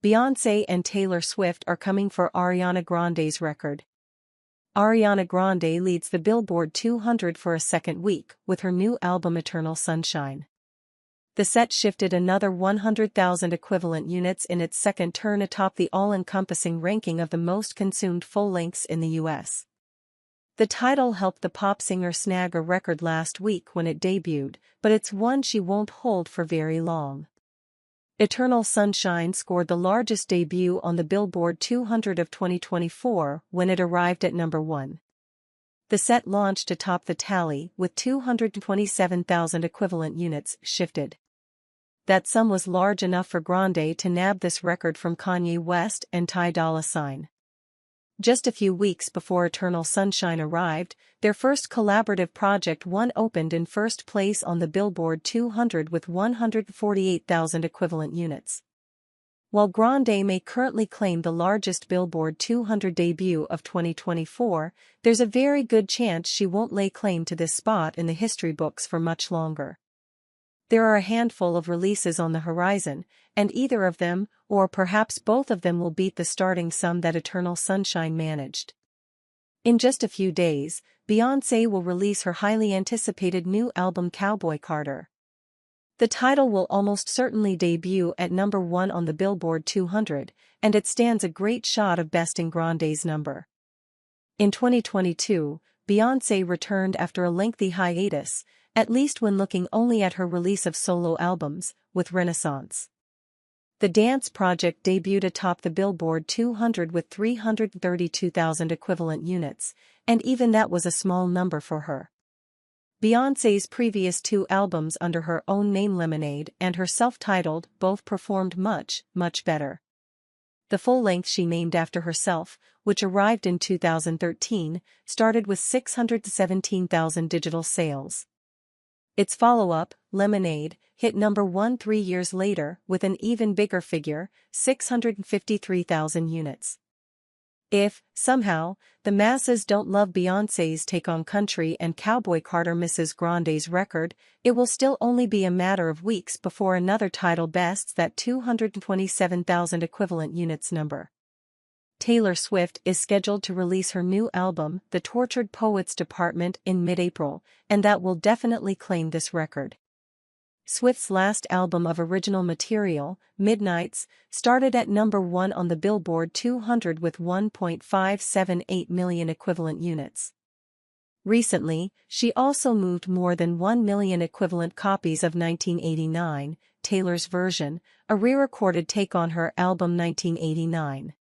Beyoncé and Taylor Swift are coming for Ariana Grande's record. Ariana Grande leads the Billboard 200 for a second week with her new album Eternal Sunshine. The set shifted another 100,000 equivalent units in its second turn atop the all-encompassing ranking of the most consumed full-lengths in the US. The title helped the pop singer snag a record last week when it debuted, but it's one she won't hold for very long. Eternal Sunshine scored the largest debut on the Billboard 200 of 2024 when it arrived at number 1. The set launched atop the tally with 227,000 equivalent units shifted. That sum was large enough for Grande to nab this record from Kanye West and Ty Dolla $ign. Just a few weeks before Eternal Sunshine arrived, their first collaborative project opened in first place on the Billboard 200 with 148,000 equivalent units. While Grande may currently claim the largest Billboard 200 debut of 2024, there's a very good chance she won't lay claim to this spot in the history books for much longer. There are a handful of releases on the horizon, and either of them, or perhaps both of them, will beat the starting sum that Eternal Sunshine managed. In just a few days, Beyoncé will release her highly anticipated new album Cowboy Carter. The title will almost certainly debut at number 1 on the Billboard 200, and it stands a great shot of besting Grande's number. In 2022, Beyoncé returned after a lengthy hiatus, at least when looking only at her release of solo albums, with Renaissance. The dance project debuted atop the Billboard 200 with 332,000 equivalent units, and even that was a small number for her. Beyoncé's previous 2 albums under her own name, Lemonade and her self-titled, both performed much better. The full-length she named after herself, which arrived in 2013, started with 617,000 digital sales. Its follow-up, Lemonade, hit number 1 3 years later with an even bigger figure, 653,000 units. If, somehow, the masses don't love Beyoncé's take on country and Cowboy Carter misses Grande's record, it will still only be a matter of weeks before another title bests that 227,000 equivalent units number. Taylor Swift is scheduled to release her new album, The Tortured Poets Department, in mid-April, and that will definitely claim this record. Swift's last album of original material, Midnights, started at number 1 on the Billboard 200 with 1.578 million equivalent units. Recently, she also moved more than 1 million equivalent copies of 1989, Taylor's version, a re-recorded take on her album 1989.